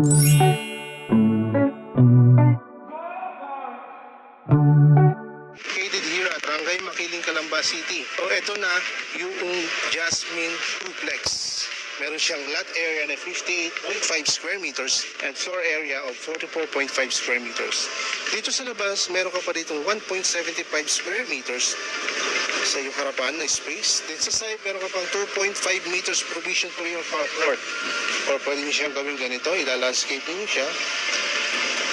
Located here at Barangay Makiling, Calamba City. So ito na yung Jasmine Duplex. Meron siyang lot area na 58.5 square meters and floor area of 44.5 square meters. Dito sa labas, meron ka pa dito 1.75 square meters sa iyong harapan na space. Then sa side, meron ka pang 2.5 meters provision for your carport. Or pwede niyo siyang gawin ganito, ilalandscape niyo siya.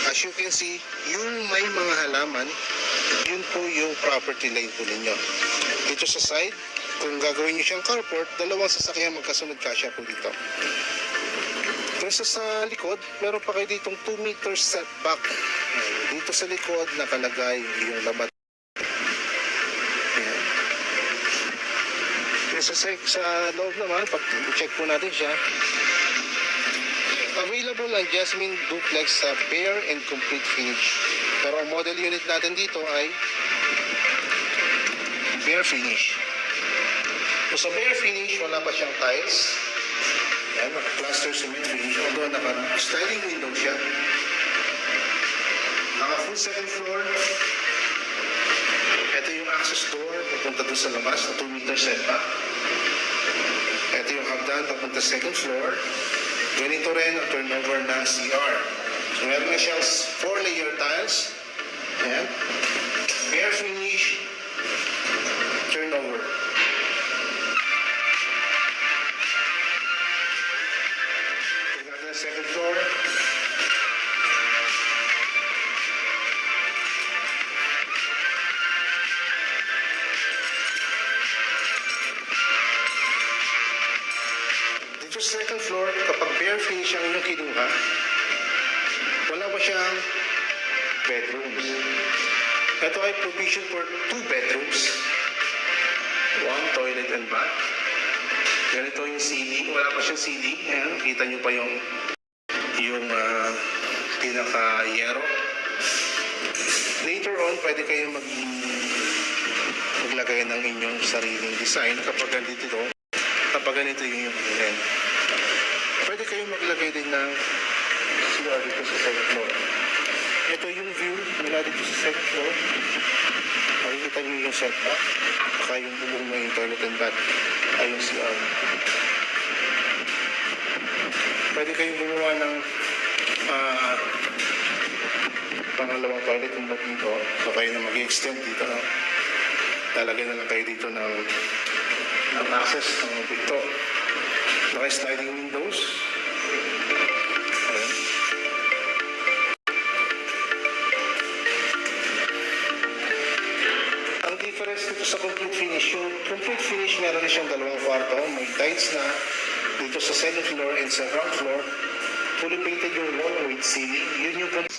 As you can see, yung may mga halaman, yun po yung property line po ninyo. Dito sa side, kung gagawin nyo siyang carport, dalawang sasakyan magkasunod kasya po dito. Kasi sa likod, meron pa kayo ditong 2 meters setback. Dito sa likod, nakalagay yung labat. Kasi sa loob naman, pag-check po natin siya, available ang Jasmine Duplex sa bare and complete finish. Pero ang model unit natin dito ay bare finish. So sa bare finish, wala pa siyang tiles. Yan, naka-plaster cement finish. Although naka-sliding window siya. Naka-full second floor. Ito yung access door papunta doon sa labas na 2 meter setback. Ito yung hagdan papunta second floor. Ganito rin ang turnover ng CR. So meron na siyang 4-layer tiles. Ayan. Bare finish. Turnover. Tingnan na second floor. Dito sa second floor, kapag bare finish ang inyong kinuha, wala pa siyang bedrooms. Ito ay provision for 2 bedrooms. 1 toilet and bath. Ganito yung ceiling. Wala pa siyang ceiling. Ayan, kita nyo pa yung pinaka-yero. Later on, pwede kayong maglagay ng inyong sariling design kapag ganito yung plan. Pwede kayong maglagay din ng CR dito sa second floor. Ito yung view mula dito sa second floor. Makikita nyo yung setback. Saka yung bubong na yung toilet and bath ay yung CR. Pwede kayong gumawa ng pangalawang toilet and bath dito. So kayo na mag-extend dito. Lalagay na lang kayo dito ng access ng dito. Naka-sliding windows. Ayan. Ang difference dito sa complete finish, yung complete finish meron na siyang 2 kwarto, may tiles na dito sa second floor and sa ground floor. Fully painted yung wall with ceiling. Yun yung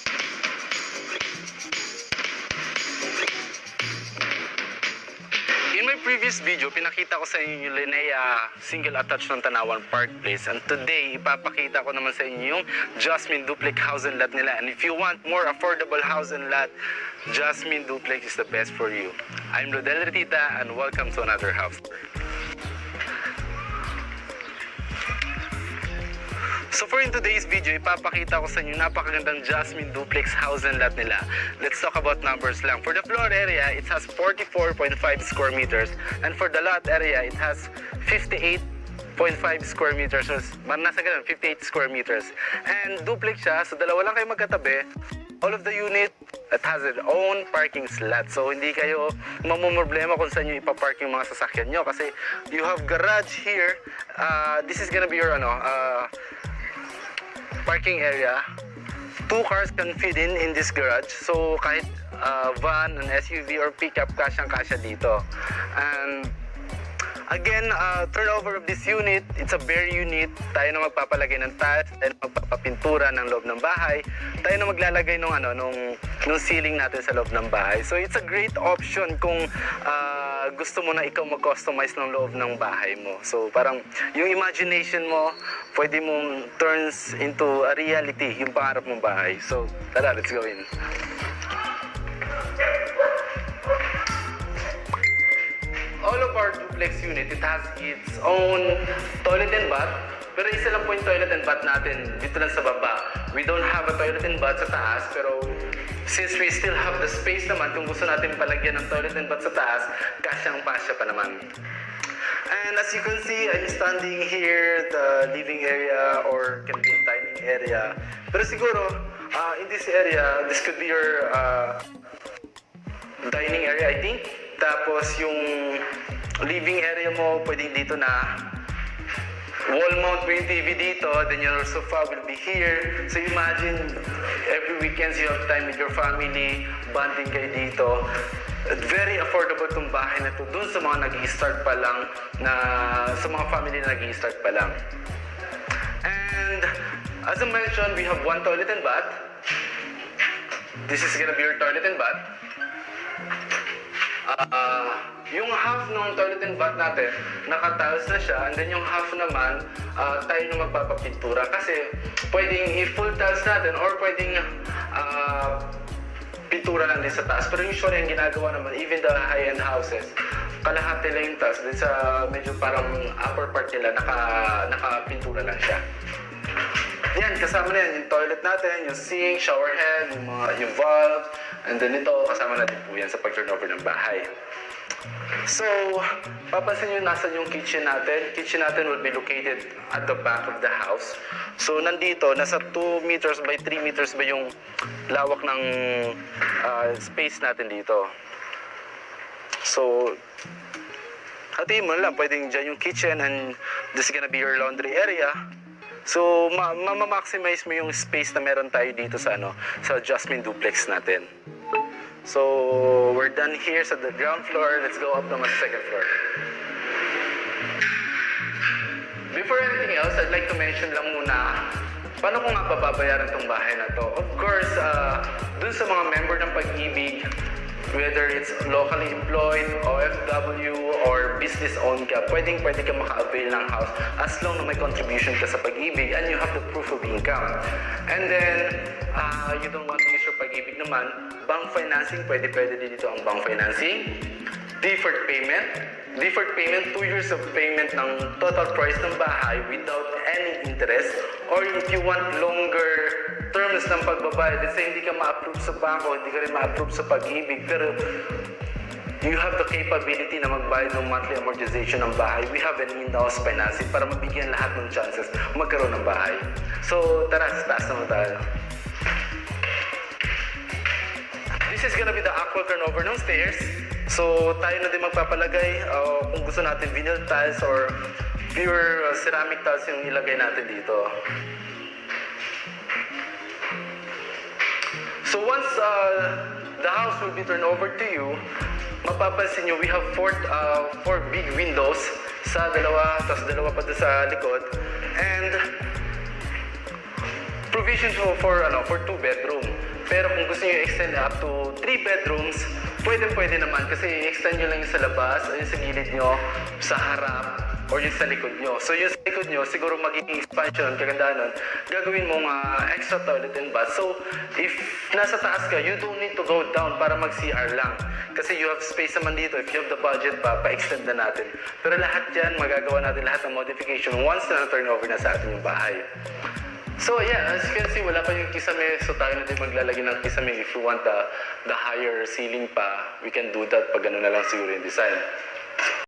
in my previous video, pinakita ko sa inyo yung Linea single attached ng Tanawan Park Place. And today, ipapakita ko naman sa inyo yung Jasmine Duplex house and lot nila. And if you want more affordable house and lot, Jasmine Duplex is the best for you. I'm Rodel Retita and welcome to another house. So for in today's video, ipapakita ko sa inyo napakagandang Jasmine Duplex house and lot nila. Let's talk about numbers lang. For the floor area, it has 44.5 square meters. And for the lot area, it has 58.5 square meters. So, nasa ganun, 58 square meters. And duplex siya, so dalawa lang kayo magkatabi. All of the unit, it has its own parking slot. So hindi kayo mamumroblema kung saan nyo ipapark yung mga sasakyan nyo. Kasi you have garage here. This is gonna be your parking area. 2 cars can fit in this garage. So kahit van, an SUV or pickup, kasyang-kasya dito. And again, turnover of this unit, it's a bare unit. Tayo na magpapalagay ng tiles, tayo na magpapapintura ng loob ng bahay, tayo na maglalagay nung ceiling natin sa loob ng bahay. So it's a great option kung gusto mo na ikaw mag-customize ng loob ng bahay mo. So parang yung imagination mo, pwede mong turns into a reality, yung pangarap mong bahay. So tara, let's go in. All of our duplex unit, it has its own toilet and bath. Pero isa lang po yung toilet and bath natin dito lang sa baba. We don't have a toilet and bath sa taas, pero since we still have the space naman, kung gusto natin palagyan ng toilet and bath sa taas, kasyang-pasya pa naman. And as you can see, I'm standing here, the living area or can be a dining area. Pero siguro, in this area, this could be your dining area, I think. Tapos yung living area mo, pwedeng dito na. Wall mount mo yung TV dito, then your sofa will be here. So imagine, every weekends you have time with your family, bonding kayo dito. Very affordable tong bahay na to dun sa mga nag-i-start pa lang, sa mga family na nag-i-start pa lang. And as I mentioned, we have one toilet and bath. This is gonna be your toilet and bath. Yung half ng toilet and bath natin, naka-tiles na siya, and then yung half naman, tayo na magpapapintura. Kasi pwedeng i-full tiles natin or pwedeng pintura lang din sa taas. Pero usually ang ginagawa naman, even the high-end houses, kalahati lang yung taas. Then sa medyo parang upper part nila, naka-pintura lang siya. Yan, kasama na yan yung toilet natin, yung sink, shower head, yung valve, and then ito, kasama natin po yan sa pag-turnover ng bahay. So, papansin nyo nasan yung kitchen natin. Kitchen natin will be located at the back of the house. So, nandito, nasa 2 meters by 3 meters ba yung lawak ng space natin dito. So, hatiin mo lang, pwedeng dyan yung kitchen and this is gonna be your laundry area. So, ma-maximize mo yung space na meron tayo dito sa Jasmine Duplex natin. So, we're done here sa the ground floor. Let's go up naman sa second floor. Before anything else, I'd like to mention lang muna, paano ko nga pababayaran tong bahay na to? Of course, dun sa mga member ng Pag-ibig, whether it's locally employed, OFW, or business-owned ka, pwede ka maka-avail ng house as long na may contribution ka sa Pag-ibig and you have the proof of income. And then, you don't want to use your Pag-ibig naman, bank financing, pwede din dito ang bank financing. Deferred payment, 2 years of payment ng total price ng bahay without any interest. Or if you want longer terms ng pagbabayad, let's say hindi ka ma-approve sa bangko, hindi ka rin ma-approve sa Pag-ibig, pero you have the capability na magbayad ng monthly amortization ng bahay, we have an in-house financing para mabigyan lahat ng chances magkaroon ng bahay. So tara, sa taas naman tayo. This is gonna be the actual turnover ng stairs. So tayo na din magpapalagay kung gusto natin vinyl tiles or pure ceramic tiles yung ilagay natin dito. So once the house will be turned over to you, mapapansin nyo, we have four big windows sa dalawa, tapos dalawa pa doon sa likod. And provision for 2 bedroom. Pero kung gusto nyo extend up to 3 bedrooms, pwede naman kasi i-extend nyo lang yung sa labas o yung sa gilid nyo, sa harap, or yung sa likod nyo. So yung sa likod nyo, siguro magiging expansion, kagandahan nun, gagawin mong extra toilet and bath. So if nasa taas ka, you don't need to go down para mag-CR lang. Kasi you have space naman dito. If you have the budget pa-extend na natin. Pero lahat yan, magagawa natin lahat ng modification once na turn over na sa atin yung bahay. So yeah, as you can see, wala pa yung kisame. So tayo na din maglalagay ng kisame. If you want the higher ceiling pa, we can do that pag gano'n na lang siguro yung design.